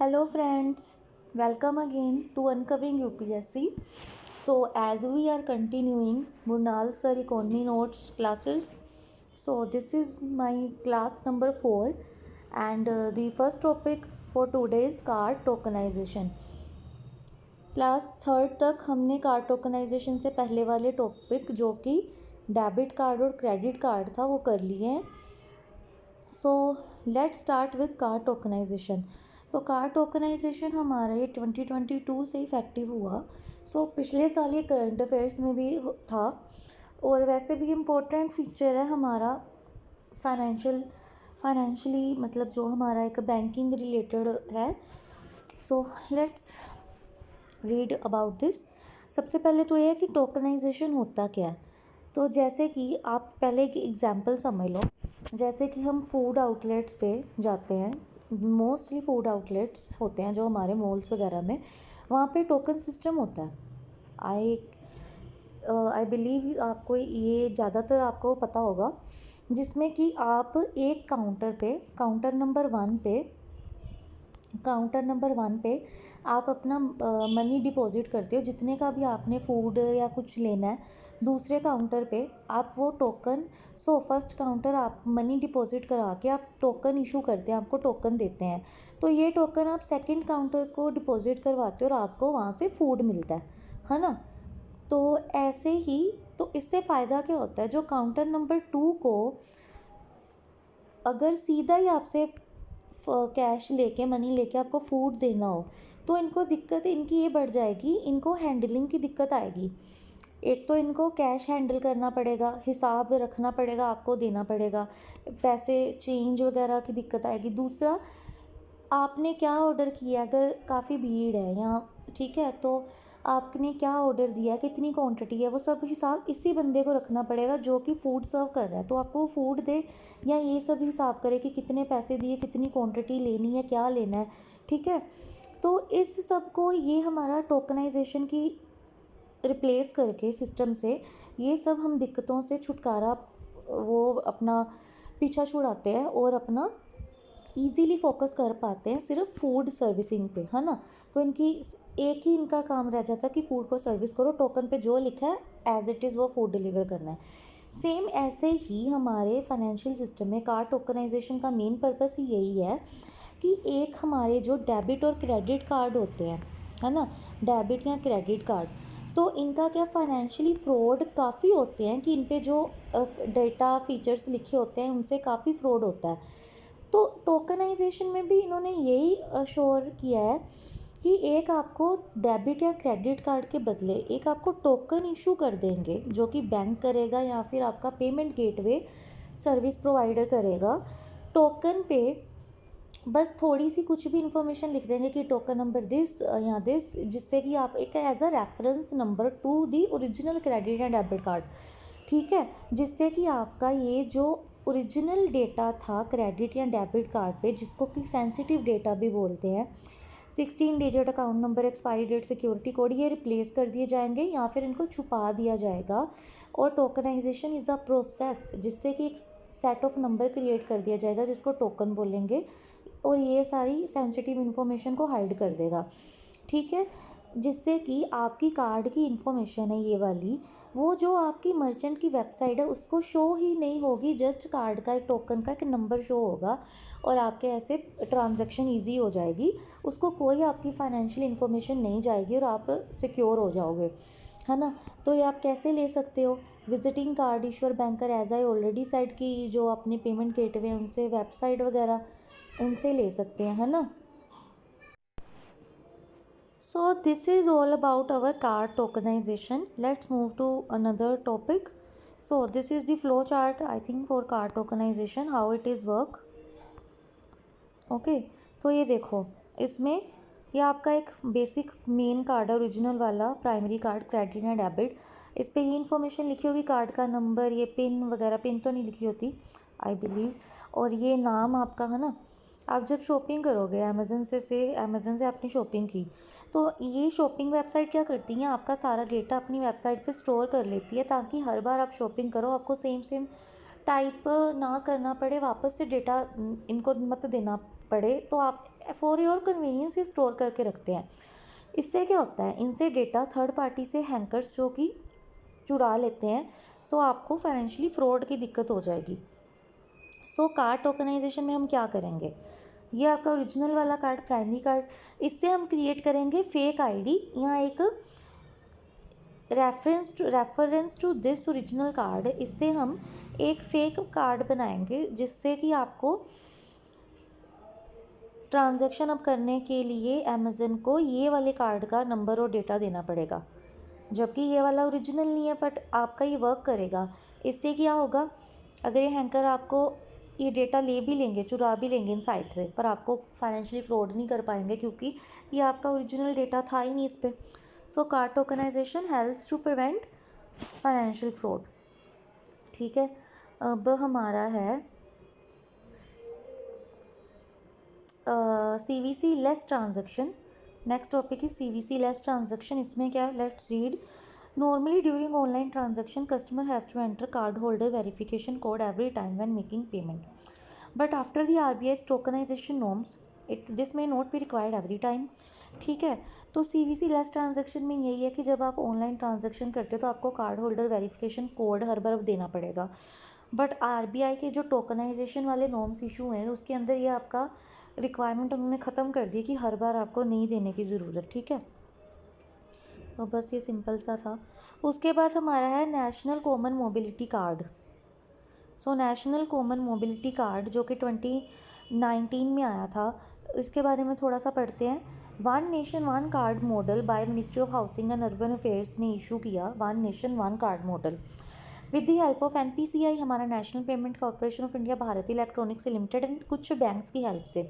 Hello friends, welcome again to Uncovering UPSC. So as we are continuing Murnal Sir Economy Notes classes, so this is my class number 4 and the first topic for today is card tokenization. Class third तक हमने card tokenization से पहले वाले topic जो कि debit card और credit card था वो कर लिए हैं. So let's start with card tokenization. तो कार्ड टोकनाइजेशन हमारा ये 2022 से इफ़ेक्टिव हुआ. सो पिछले साल ये करंट अफेयर्स में भी था और वैसे भी इम्पोर्टेंट फीचर है हमारा फाइनेंशियली मतलब जो हमारा एक बैंकिंग रिलेटेड है. So let's read about this. सबसे पहले तो ये है कि टोकनाइजेशन होता क्या है. तो जैसे कि आप पहले एक एग्जांपल समझ लो. जैसे कि हम फूड आउटलेट्स पे जाते हैं, मोस्टली फूड आउटलेट्स होते हैं जो हमारे मॉल्स वगैरह में, वहाँ पे टोकन सिस्टम होता है. आई बिलीव आपको ये ज़्यादातर आपको पता होगा, जिसमें कि आप एक काउंटर नंबर वन पे आप अपना मनी डिपॉज़िट करते हो. जितने का भी आपने फूड या कुछ लेना है, दूसरे काउंटर पे आप वो टोकन फर्स्ट काउंटर आप मनी डिपॉज़िट करा के आप टोकन इशू करते हैं, आपको टोकन देते हैं. तो ये टोकन आप सेकंड काउंटर को डिपॉज़िट करवाते हो और आपको वहाँ से फूड मिलता है ना. तो ऐसे ही तो इससे फ़ायदा क्या होता है, जो काउंटर नंबर 2 को अगर सीधा ही आपसे कैश लेके मनी लेके आपको फूड देना हो तो इनको दिक्कत इनकी ये बढ़ जाएगी, इनको हैंडलिंग की दिक्कत आएगी. एक तो इनको कैश हैंडल करना पड़ेगा, हिसाब रखना पड़ेगा, आपको देना पड़ेगा, पैसे चेंज वगैरह की दिक्कत आएगी. दूसरा, आपने क्या ऑर्डर किया, अगर काफ़ी भीड़ है यहाँ, ठीक है, तो आपने क्या ऑर्डर दिया, कितनी क्वांटिटी है, वो सब हिसाब इसी बंदे को रखना पड़ेगा जो कि फ़ूड सर्व कर रहा है. तो आपको फूड दे या ये सब हिसाब करे कि कितने पैसे दिए, कितनी क्वांटिटी लेनी है, क्या लेना है, ठीक है. तो इस सब को ये हमारा टोकनाइजेशन की रिप्लेस करके सिस्टम से ये सब हम दिक्कतों से छुटकारा वो अपना पीछा छुड़ाते हैं और अपना ईज़िली फोकस कर पाते हैं सिर्फ फूड सर्विसिंग पे, है ना. तो एक ही इनका काम रह जाता है कि फूड को सर्विस करो, टोकन पे जो लिखा है एज इट इज़ वो फूड डिलीवर करना है. सेम ऐसे ही हमारे फाइनेंशियल सिस्टम में कार्ड टोकनाइजेशन का मेन पर्पस ही यही है कि एक हमारे जो डेबिट और क्रेडिट कार्ड होते हैं, है ना, डेबिट या क्रेडिट कार्ड, तो इनका क्या फाइनेंशियली फ्रॉड काफ़ी होते हैं कि इन पे जो डेटा फीचर्स लिखे होते हैं उनसे काफ़ी फ्रॉड होता है. तो टोकनाइजेशन में भी इन्होंने यही अश्योर किया है कि एक आपको डेबिट या क्रेडिट कार्ड के बदले एक आपको टोकन इशू कर देंगे जो कि बैंक करेगा या फिर आपका पेमेंट गेटवे सर्विस प्रोवाइडर करेगा. टोकन पे बस थोड़ी सी कुछ भी इंफॉर्मेशन लिख देंगे कि टोकन नंबर दिस या दिस, जिससे कि आप एक as a reference number to the original credit या डेबिट कार्ड, ठीक है, जिससे कि आपका ये जो ओरिजिनल डेटा था क्रेडिट या डेबिट कार्ड पे, जिसको कि सेंसिटिव डेटा भी बोलते हैं, 16 digit account number, expiry date, security code, ये रिप्लेस कर दिए जाएंगे या फिर इनको छुपा दिया जाएगा. और टोकनाइजेशन इज़ अ प्रोसेस जिससे कि एक सेट ऑफ नंबर क्रिएट कर दिया जाएगा जिसको टोकन बोलेंगे और ये सारी सेंसिटिव इन्फॉर्मेशन को हाइड कर देगा, ठीक है. जिससे कि आपकी कार्ड की इन्फॉर्मेशन है ये वाली, वो जो आपकी मर्चेंट की वेबसाइट है उसको शो ही नहीं होगी, जस्ट कार्ड का एक टोकन का एक नंबर शो होगा और आपके ऐसे ट्रांजैक्शन इजी हो जाएगी. उसको कोई आपकी फाइनेंशियल इन्फॉर्मेशन नहीं जाएगी और आप सिक्योर हो जाओगे, है ना. तो ये आप कैसे ले सकते हो, visiting card issuer banker, as I already said की जो अपने पेमेंट गेटवे उनसे वेबसाइट वगैरह उनसे ले सकते हैं, है ना. So this is all about our card tokenization. Let's move to another topic. So this is the flow chart I think for card tokenization, how it is work. Okay, तो ये देखो, इसमें ये आपका एक बेसिक मेन कार्ड है, original वाला primary card credit या डेबिट. इस पर ये इन्फॉर्मेशन लिखी होगी, कार्ड का नंबर, ये पिन वगैरह, पिन तो नहीं लिखी होती आई बिलीव, और ये नाम आपका, है ना. आप जब शॉपिंग करोगे अमेज़न से आपने शॉपिंग की, तो ये शॉपिंग वेबसाइट क्या करती हैं, आपका सारा डेटा अपनी वेबसाइट पे स्टोर कर लेती है ताकि हर बार आप शॉपिंग करो आपको सेम टाइप ना करना पड़े, वापस से डेटा इनको मत देना पड़े, तो आप फॉर योर कन्वीनियंस ये स्टोर करके रखते हैं। इससे क्या होता है, इनसे डेटा थर्ड पार्टी से हैंकर्स जो कि चुरा लेते हैं, सो आपको फाइनेंशियली फ्रॉड की दिक्कत हो जाएगी। सो कार्ड टोकनाइजेशन में हम क्या करेंगे, ये आपका ओरिजिनल वाला कार्ड, प्राइमरी कार्ड, इससे हम क्रिएट करेंगे फेक आईडी या एक reference to this original card, इससे हम एक फेक कार्ड बनाएंगे जिससे कि आपको ट्रांजैक्शन अब करने के लिए अमेज़न को ये वाले कार्ड का नंबर और डेटा देना पड़ेगा, जबकि ये वाला ओरिजिनल नहीं है, बट आपका ये वर्क करेगा। इससे क्या होगा, अगर ये हैंकर आपको ये डेटा ले भी लेंगे, चुरा भी लेंगे इन साइट से, पर आपको फाइनेंशियली फ्रॉड नहीं कर पाएंगे क्योंकि ये आपका ओरिजिनल डेटा था ही नहीं इस पर। So card tokenisation helps to prevent financial fraud. ठीक है, अब हमारा है CVC less transaction. Next topic is CVC less transaction. इसमें क्या है, let's read. Normally during online transaction customer has to enter card holder verification code every time when making payment, but after the RBI's tokenisation norms this may not be required every time. ठीक है, तो CVC less transaction में यही है कि जब आप online transaction करते हो तो आपको कार्ड होल्डर वेरिफिकेशन कोड हर बार देना पड़ेगा, बट RBI के जो टोकनाइजेशन वाले नॉर्म्स इशू हैं उसके अंदर ये आपका रिक्वायरमेंट उन्होंने ख़त्म कर दी कि हर बार आपको नहीं देने की ज़रूरत। ठीक है, तो बस ये सिंपल सा था। उसके बाद हमारा है national common mobility card. So national common mobility card जो कि 2019 में आया था, इसके बारे में थोड़ा सा पढ़ते हैं। One nation one card model by ministry of housing and urban affairs ने इशू किया one nation one card model with the help of NPCI, हमारा national payment corporation of India, Bharti electronics limited and कुछ banks की help से।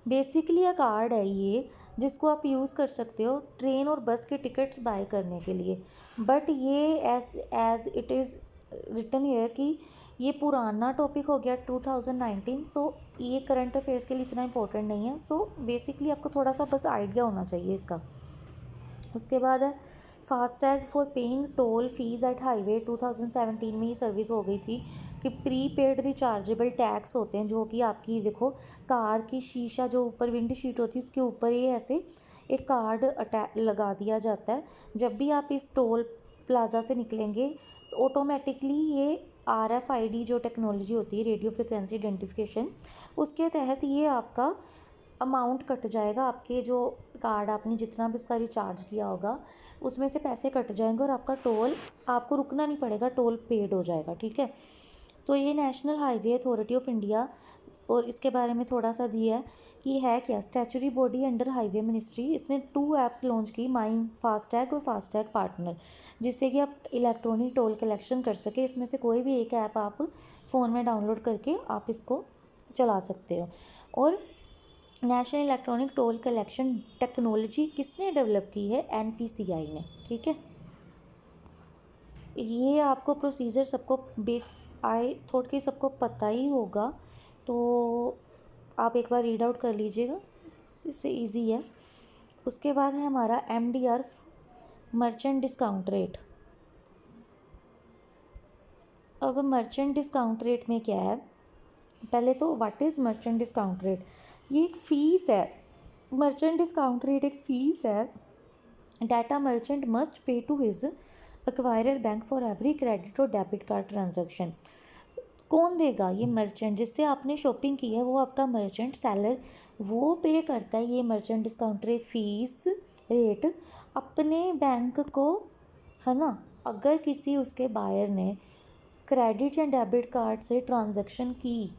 Basically यह card है ये जिसको आप यूज़ कर सकते हो ट्रेन और बस के टिकट्स बाय करने के लिए, बट ये as it is written here कि ये पुराना टॉपिक हो गया 2019, सो ये करंट अफेयर्स के लिए इतना इंपॉर्टेंट नहीं है। सो बेसिकली आपको थोड़ा सा बस आइडिया होना चाहिए इसका। उसके बाद है FASTag for paying toll fees at highway. 2017 में ये सर्विस हो गई थी कि प्रीपेड रिचार्जेबल टैक्स होते हैं जो कि आपकी देखो कार की शीशा जो ऊपर विंड शीट होती है उसके ऊपर ये ऐसे एक कार्ड लगा दिया जाता है। जब भी आप इस टोल प्लाज़ा से निकलेंगे तो ऑटोमेटिकली ये RFID जो टेक्नोलॉजी होती है, रेडियो फ्रिक्वेंसी आइडेंटिफिकेशन, उसके तहत ये आपका अमाउंट कट जाएगा, आपके जो कार्ड आपने जितना भी उसका रिचार्ज किया होगा उसमें से पैसे कट जाएंगे और आपका टोल, आपको रुकना नहीं पड़ेगा, टोल पेड हो जाएगा। ठीक है, तो ये national highway authority of India, और इसके बारे में थोड़ा सा दिया है कि है क्या, statutory body under highway ministry. इसने 2 ऐप्स लॉन्च की, माई फास्टैग और फास्टैग पार्टनर, जिससे कि आप इलेक्ट्रॉनिक टोल कलेक्शन कर सके। इसमें से कोई भी एक ऐप आप फ़ोन में डाउनलोड करके आप इसको चला सकते हो। और national electronic toll collection technology किसने डेवलप की है, NPCI ने। ठीक है, ये आपको प्रोसीजर सबको बेस आई थॉट कि सबको पता ही होगा, तो आप एक बार रीड आउट कर लीजिएगा, इससे इजी है। उसके बाद है हमारा MDR मर्चेंट डिस्काउंट रेट। अब मर्चेंट डिस्काउंट रेट में क्या है, पहले तो what is merchant discount rate, ये एक फ़ीस है। मर्चेंट डिस्काउंट रेट एक फ़ीस है that a merchant must pay to his acquirer bank for every credit और डेबिट कार्ड ट्रांजैक्शन। कौन देगा, ये मर्चेंट जिससे आपने शॉपिंग की है वो आपका मर्चेंट सेलर वो पे करता है ये merchant discount rate fees rate अपने बैंक को, है ना। अगर किसी उसके बायर ने क्रेडिट या डेबिट कार्ड से ट्रांजैक्शन की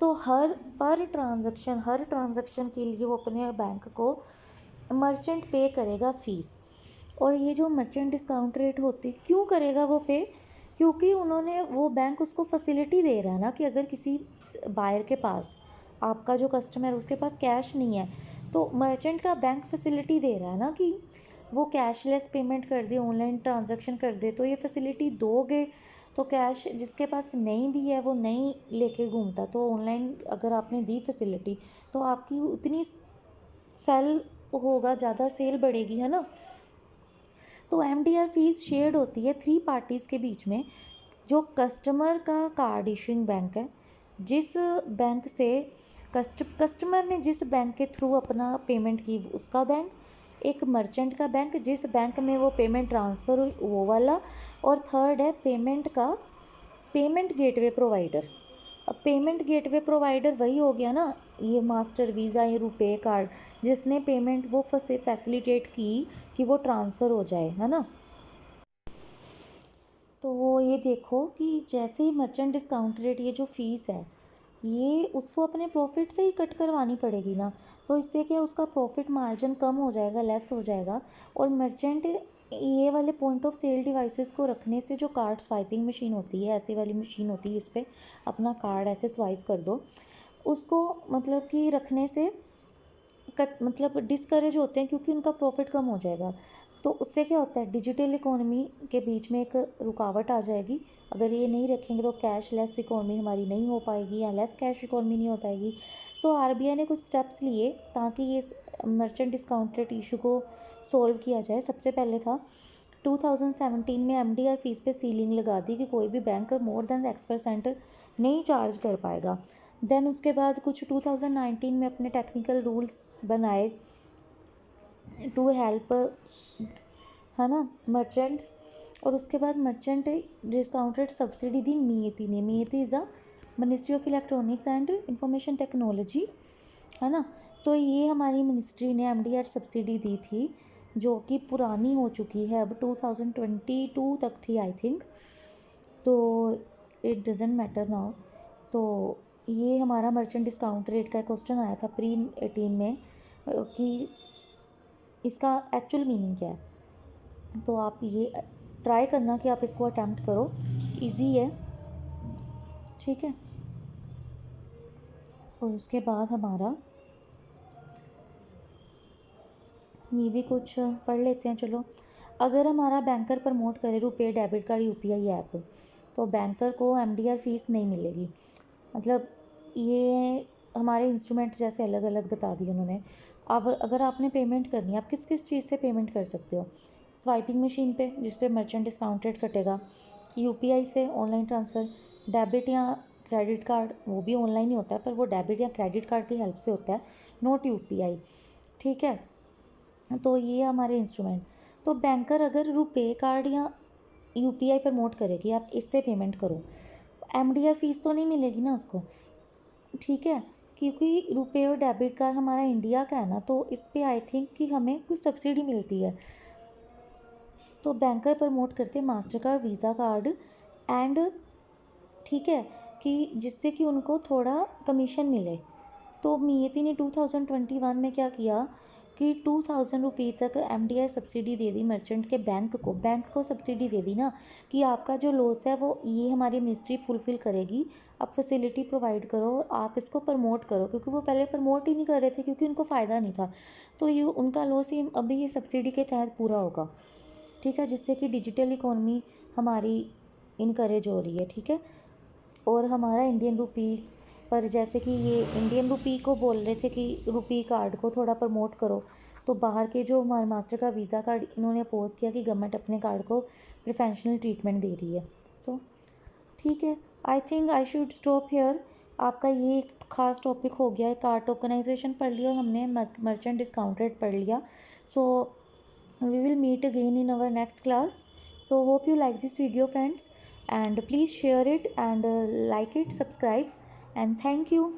तो हर ट्रांजैक्शन के लिए वो अपने बैंक को मर्चेंट पे करेगा फ़ीस। और ये जो मर्चेंट डिस्काउंट रेट होती क्यों करेगा वो पे, क्योंकि उन्होंने वो बैंक उसको फैसिलिटी दे रहा है ना कि अगर किसी बायर के पास, आपका जो कस्टमर उसके पास कैश नहीं है तो मर्चेंट का बैंक फैसिलिटी दे रहा है ना कि वो कैशलेस पेमेंट कर दे, ऑनलाइन ट्रांजैक्शन कर दे, तो ये फैसिलिटी दोगे तो कैश जिसके पास नहीं भी है वो नहीं लेके घूमता, तो ऑनलाइन अगर आपने दी फैसिलिटी तो आपकी उतनी सेल होगा, ज़्यादा सेल बढ़ेगी, है ना। तो MDR फीस शेयर्ड होती है 3 पार्टीज़ के बीच में, जो कस्टमर का कार्ड इशूइंग बैंक है, जिस बैंक से कस्टमर ने जिस बैंक के थ्रू अपना पेमेंट की उसका बैंक, एक मर्चेंट का बैंक जिस बैंक में वो पेमेंट ट्रांसफ़र हुई वो वाला, और थर्ड है पेमेंट गेटवे प्रोवाइडर। अब पेमेंट गेटवे प्रोवाइडर वही हो गया ना, ये मास्टर वीज़ा या रुपए कार्ड, जिसने पेमेंट वो फैसिलिटेट की कि वो ट्रांसफ़र हो जाए, है ना। तो ये देखो कि जैसे ही मर्चेंट डिस्काउंट रेट, ये जो फ़ीस है ये उसको अपने प्रॉफिट से ही कट करवानी पड़ेगी ना, तो इससे क्या उसका प्रॉफिट मार्जिन कम हो जाएगा, लेस हो जाएगा। और मर्चेंट ये वाले पॉइंट ऑफ सेल डिवाइसेस को रखने से, जो कार्ड स्वाइपिंग मशीन होती है, ऐसी वाली मशीन होती है, इस पर अपना कार्ड ऐसे स्वाइप कर दो, उसको मतलब कि रखने से मतलब डिस्करेज होते हैं, क्योंकि उनका प्रॉफिट कम हो जाएगा। तो उससे क्या होता है, डिजिटल इकोनॉमी के बीच में एक रुकावट आ जाएगी। अगर ये नहीं रखेंगे तो कैशलेस इकोनॉमी हमारी नहीं हो पाएगी, या लेस कैश इकोनॉमी नहीं हो पाएगी। सो आरबीआई ने कुछ स्टेप्स लिए ताकि ये मर्चेंट डिस्काउंट रेट इशू को सोल्व किया जाए। सबसे पहले था 2017 में एमडीआर फीस पे सीलिंग लगा दी कि कोई भी बैंक मोर देन X% नहीं चार्ज कर पाएगा। देन उसके बाद कुछ 2019 में अपने टेक्निकल रूल्स बनाए टू हेल्प, है ना, मर्चेंट्स। और उसके बाद मर्चेंट डिस्काउंट रेट सब्सिडी दी मियती ने। MeitY is a ministry of electronics and information technology, है ना। तो ये हमारी मिनिस्ट्री ने एमडीआर सब्सिडी दी थी, जो कि पुरानी हो चुकी है, अब 2022 तक थी आई थिंक, तो इट डजेंट मैटर नाउ। तो ये हमारा मर्चेंट डिस्काउंट रेट का क्वेश्चन आया था प्री 18 में कि इसका एक्चुअल मीनिंग क्या है। तो आप ये ट्राई करना कि आप इसको अटैम्प्ट करो, इजी है, ठीक है। और उसके बाद हमारा ये भी कुछ पढ़ लेते हैं, चलो। अगर हमारा बैंकर प्रमोट करे रुपए डेबिट कार्ड यूपीआई ऐप, तो बैंकर को एमडीआर फीस नहीं मिलेगी। मतलब ये हमारे इंस्ट्रूमेंट जैसे अलग अलग बता दिए उन्होंने। अब अगर आपने पेमेंट करनी है, आप किस किस चीज़ से पेमेंट कर सकते हो, स्वाइपिंग मशीन पे जिस पे मर्चेंट डिस्काउंट रेट कटेगा, यूपीआई से ऑनलाइन ट्रांसफ़र, डेबिट या क्रेडिट कार्ड, वो भी ऑनलाइन ही होता है पर वो डेबिट या क्रेडिट कार्ड की हेल्प से होता है, नोट यूपीआई, ठीक है। तो ये हमारे इंस्ट्रूमेंट। तो बैंकर अगर रुपे कार्ड या यूपीआई प्रमोट करेगी, आप इससे पेमेंट करो, एमडीआर फीस तो नहीं मिलेगी ना उसको, ठीक है। क्योंकि रुपे और डेबिट कार्ड हमारा इंडिया का है ना, तो इस पे आई थिंक कि हमें कुछ सब्सिडी मिलती है। तो बैंकर प्रमोट करते हैं master card, visa card and, ठीक है, कि जिससे कि उनको थोड़ा कमीशन मिले। तो मियती ने 2021 में क्या किया कि 2000 रुपये तक एमडीआर सब्सिडी दे दी मर्चेंट के बैंक को सब्सिडी दे दी ना, कि आपका जो लॉस है वो ये हमारी मिनिस्ट्री फुलफ़िल करेगी, आप फैसिलिटी प्रोवाइड करो, आप इसको प्रमोट करो, क्योंकि वो पहले प्रमोट ही नहीं कर रहे थे क्योंकि उनको फ़ायदा नहीं था। तो ये उनका लॉस ही अभी ये सब्सिडी के तहत पूरा होगा, ठीक है, जिससे कि डिजिटल इकोनॉमी हमारी इनकरेज हो रही है, ठीक है। और हमारा इंडियन रुपी पर, जैसे कि ये इंडियन रुपी को बोल रहे थे कि रुपी कार्ड को थोड़ा प्रमोट करो, तो बाहर के जो हमारे मास्टर का वीज़ा कार्ड, इन्होंने अपोज किया कि गवर्नमेंट अपने कार्ड को प्रिफरेंशियल ट्रीटमेंट दे रही है। सो ठीक है, I think I should stop hair. आपका ये एक खास टॉपिक हो गया है, कार्ड टोकनाइजेशन पढ़ लिया हमने, मर्चेंट डिस्काउंट रेट पढ़ लिया। सो we will meet again in our next class. So hope you like this video friends, and please share it and like it, subscribe, and thank you.